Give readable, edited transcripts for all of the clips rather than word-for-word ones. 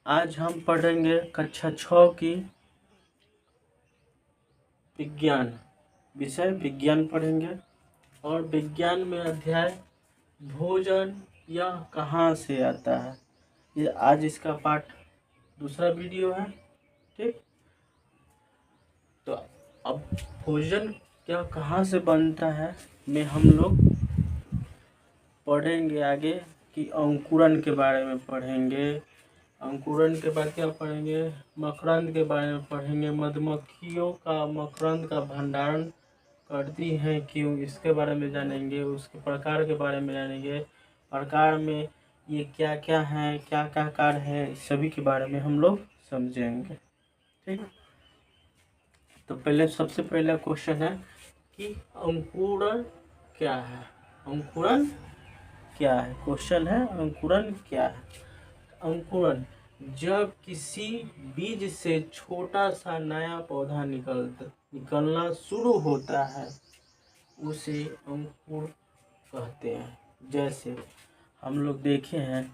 आज हम पढ़ेंगे कक्षा 6 की विज्ञान, विषय विज्ञान पढ़ेंगे। और विज्ञान में अध्याय भोजन यह कहाँ से आता है, ये आज इसका पाठ दूसरा वीडियो है। ठीक, तो अब भोजन क्या कहाँ से बनता है में हम लोग पढ़ेंगे आगे कि अंकुरन के बारे में पढ़ेंगे। अंकुरन के बाद क्या पढ़ेंगे, मकरंद के बारे में पढ़ेंगे। मधुमक्खियों का मकरंद का भंडारण करती हैं क्यों, इसके बारे में जानेंगे। उसके प्रकार के बारे में जानेंगे, प्रकार में ये क्या क्या हैं, क्या क्या कार्य है, सभी के बारे में हम लोग समझेंगे। ठीक, तो पहले सबसे पहला क्वेश्चन है कि अंकुरन क्या है। अंकुरन क्या है, क्वेश्चन है अंकुरन क्या है। अंकुरन जब किसी बीज से छोटा सा नया पौधा निकलना शुरू होता है उसे अंकुर कहते हैं। जैसे हम लोग देखे हैं,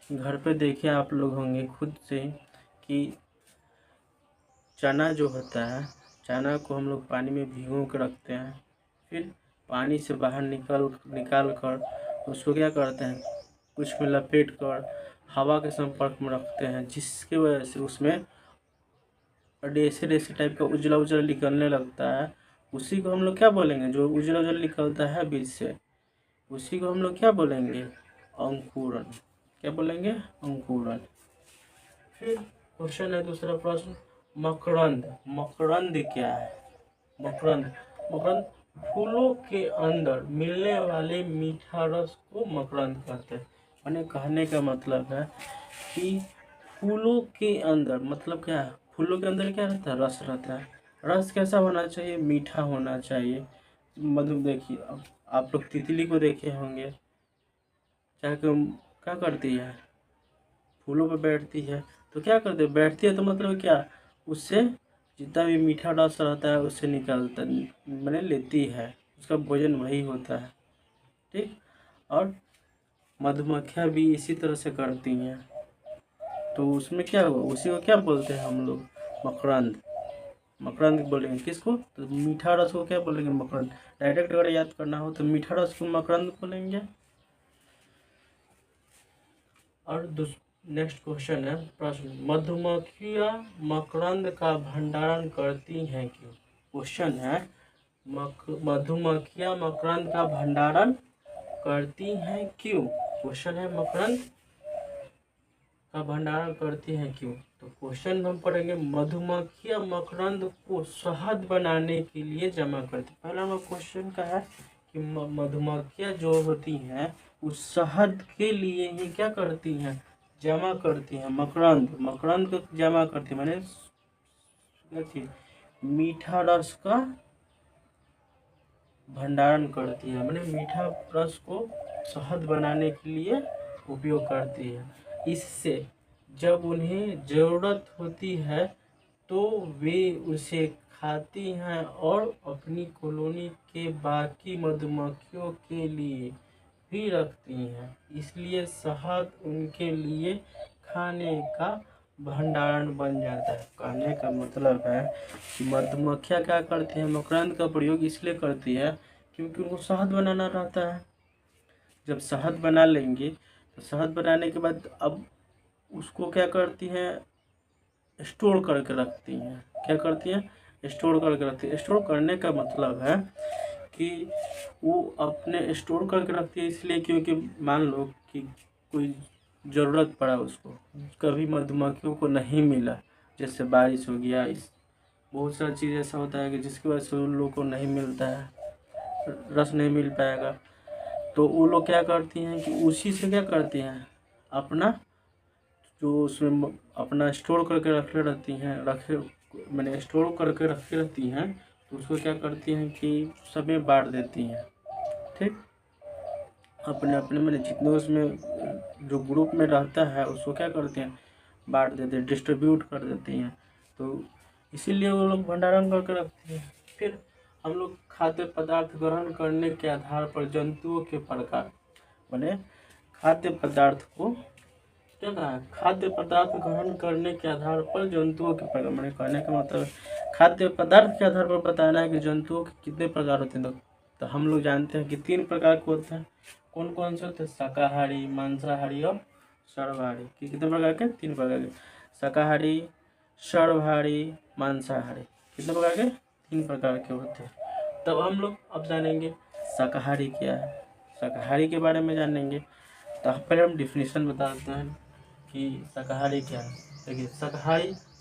घर पे देखे आप लोग होंगे खुद से कि चना जो होता है, चना को हम लोग पानी में भिगो के रखते हैं, फिर पानी से बाहर निकाल कर उसको क्या करते हैं, कुछ में लपेट कर हवा के संपर्क में रखते हैं, जिसकी वजह से उसमें रेसे रेसे टाइप का उजला उजला निकलने लगता है। उसी को हम लोग क्या बोलेंगे, जो उजला उजला निकलता है बीज से, उसी को हम लोग क्या बोलेंगे, अंकुरन। क्या बोलेंगे, अंकुरन। फिर क्वेश्चन है दूसरा प्रश्न, मकरंद। मकरंद क्या है। मकरंद मकरंद फूलों के अंदर मिलने वाले मीठा रस को मकरंद कहते हैं। मैंने कहने का मतलब है कि फूलों के अंदर मतलब क्या है, फूलों के अंदर क्या रहता है, रस रहता है। रस कैसा होना चाहिए, मीठा होना चाहिए। मधु देखिए, अब आप लोग तितली को देखे होंगे, क्या क्या करती है, फूलों पे बैठती है। तो क्या करती है, बैठती है तो मतलब क्या, उससे जितना भी मीठा रस रहता है उससे निकलता मैंने लेती है, उसका भोजन वही होता है। ठीक, और मधुमक्खियाँ भी इसी तरह से करती हैं। तो उसमें क्या हुआ, उसी को क्या बोलते हैं हम लोग, मकरंद। मकरंद बोलेंगे किसको, तो मीठा रस को क्या बोलेंगे, मकरंद। डायरेक्ट अगर याद करना हो तो मीठा रस को मकरंद बोलेंगे। और नेक्स्ट क्वेश्चन है प्रश्न, मधुमक्खियाँ मकरंद का भंडारण करती हैं क्यों। क्वेश्चन है, मधुमक्खियाँ मकरंद का भंडारण करती हैं क्यों। क्वेश्चन है, मकरंद का भंडारण करती हैं क्यों। तो क्वेश्चन हम पढ़ेंगे, मधुमक्खियाँ मकरंद को शहद बनाने के लिए जमा करती। पहला नंबर क्वेश्चन का है कि मधुमक्खियाँ जो होती हैं उस शहद के लिए ही क्या करती हैं, जमा करती हैं। मकरंद मकरंद को जमा करती है, मैंने मीठा रस का भंडारण करती है, मैंने मीठा रस को शहद बनाने के लिए उपयोग करती है। इससे जब उन्हें ज़रूरत होती है तो वे उसे खाती हैं और अपनी कॉलोनी के बाकी मधुमक्खियों के लिए भी रखती हैं। इसलिए शहद उनके लिए खाने का भंडारण बन जाता है। कहने का मतलब है कि मधुमक्खियाँ क्या करती हैं, मकरंद का प्रयोग इसलिए करती है क्योंकि उनको शहद बनाना रहता है। जब शहद बना लेंगी तो शहद बनाने के बाद अब उसको क्या करती हैं, स्टोर करके रखती हैं। क्या करती हैं, स्टोर करके रखती है। स्टोर करने का मतलब है कि वो अपने स्टोर करके रखती है इसलिए क्योंकि मान लो कि कोई ज़रूरत पड़ा उसको, कभी मधुमक्खियों को नहीं मिला, जैसे बारिश हो गया, इस बहुत सारी चीज़ ऐसा होता है कि जिसकी वजह से उन लोगों को नहीं मिलता है, रस नहीं मिल पाएगा। तो वो लोग क्या करती हैं कि उसी से क्या करती हैं, अपना जो उसमें अपना स्टोर करके रखे रहती हैं, मैंने स्टोर करके रखी रहती हैं, तो उसको क्या करती हैं कि सभी बांट देती हैं। ठीक, अपने अपने मैंने जितने उसमें जो ग्रुप में रहता है उसको क्या करते हैं, बांट देते हैं, डिस्ट्रीब्यूट कर देती हैं। तो इसीलिए वो लोग भंडारण करके रखते हैं। फिर हम लोग खाद्य पदार्थ ग्रहण करने के आधार पर जंतुओं के प्रकार, मैंने खाद्य पदार्थ को क्या कहा है, खाद्य पदार्थ ग्रहण करने के आधार पर जंतुओं के प्रकार, मैंने कहने का मतलब खाद्य पदार्थ के आधार पर बताना है कि जंतुओं के कितने प्रकार होते हैं। तो हम लोग जानते हैं कि 3 प्रकार के होते हैं। कौन कौन से होते हैं? शाकाहारी, मांसाहारी और सर्वाहारी। कितने प्रकार के? 3 प्रकार के। शाकाहारी, सर्वाहारी, मांसाहारी। कितने प्रकार के? 3 प्रकार के होते हैं। तब हम लोग अब जानेंगे शाकाहारी क्या है। शाकाहारी के बारे में जानेंगे तो पहले हम डिफिनीशन बताते हैं कि शाकाहारी क्या है। देखिए,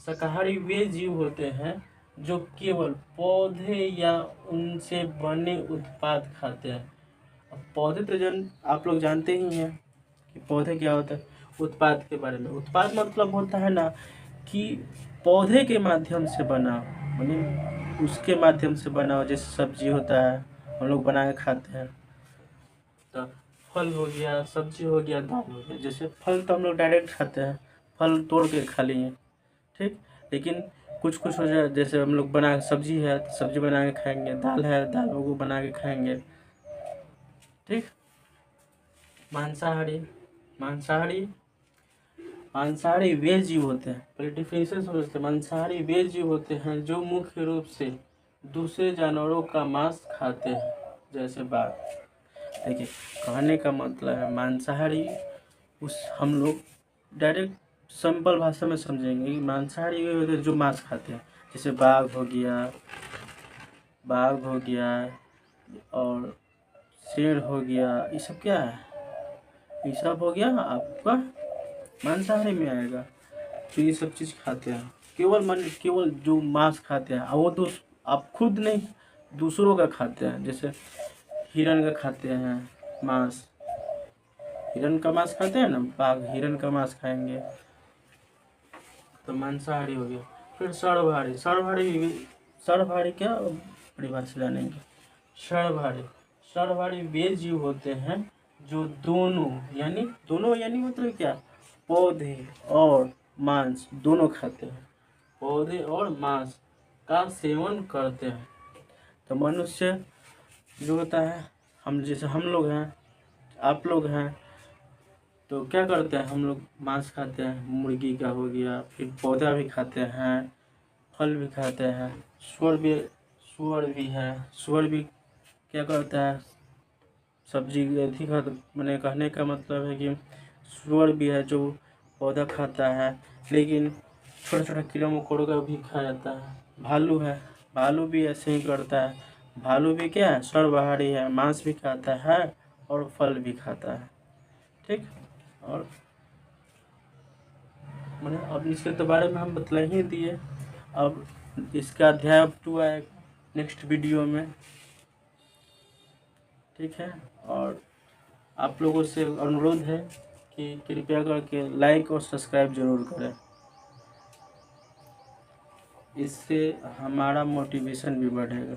शाकाहारी वे जीव होते हैं जो केवल पौधे या उनसे बने उत्पाद खाते हैं। अब पौधे तो आप लोग जानते ही हैं कि पौधे क्या होता है। उत्पाद के बारे में, उत्पाद मतलब होता है ना कि पौधे के माध्यम से बना, मानी उसके माध्यम से बना हो। जैसे सब्जी होता है, हम लोग बना के खाते हैं। तो फल हो गया, सब्जी हो गया, दाल हो गया। जैसे फल तो हम लोग डायरेक्ट खाते हैं, फल तोड़ के खा लिए, ठीक। लेकिन कुछ कुछ हो जाए, जैसे हम लोग बना सब्जी है तो सब्जी बना के खाएंगे, दाल है दाल को बना के खाएंगे, ठीक। मांसाहारी मांसाहारी मांसाहारी वे जीव होते हैं, पहले डिफिनेशन समझते हैं। मांसाहारी वे जीव होते हैं जो मुख्य रूप से दूसरे जानवरों का मांस खाते हैं, जैसे बाघ। देखिए, कहने का मतलब है मांसाहारी, उस हम लोग डायरेक्ट सिंपल भाषा में समझेंगे कि मांसाहारी वे होते हैं जो मांस खाते हैं। जैसे बाघ हो गया और शेर हो गया, ये सब क्या है? ये सब हो गया आपका मांसाहारी में आएगा। तो ये सब चीज़ खाते हैं, केवल जो मांस खाते हैं, और वो तो आप खुद नहीं, दूसरों का खाते हैं। जैसे हिरन का खाते हैं मांस, हिरन का मांस खाते हैं ना, बाघ हिरन का मांस खाएंगे, तो मांसाहारी हो गया। फिर सर्वहारी क्या परिभाषा जानेंगे। सर्वहारी वे जीव होते हैं जो दोनों यानी मतलब क्या, पौधे और मांस दोनों खाते हैं, पौधे और मांस का सेवन करते हैं। तो मनुष्य जो होता है, हम जैसे हम लोग हैं, आप लोग हैं, तो क्या करते हैं, हम लोग मांस खाते हैं, मुर्गी का हो गया, फिर पौधा भी खाते हैं, फल भी खाते हैं। सुअर भी क्या करता है, सब्जी अथी खा, मैंने कहने का मतलब है कि सुअर भी है जो पौधा खाता है, लेकिन छोटा छोटा कीड़ा मकोड़ों का भी खा जाता है। भालू भी ऐसे ही करता है। भालू भी क्या है, सर्वहारी है, मांस भी खाता है और फल भी खाता है, ठीक। और मैंने अब इसके तो बारे में हम बतला ही दिए। अब इसका अध्याय 2 आए नेक्स्ट वीडियो में, ठीक है। और आप लोगों से अनुरोध है कि कृपया करके लाइक और सब्सक्राइब जरूर करें, इससे हमारा मोटिवेशन भी बढ़ेगा।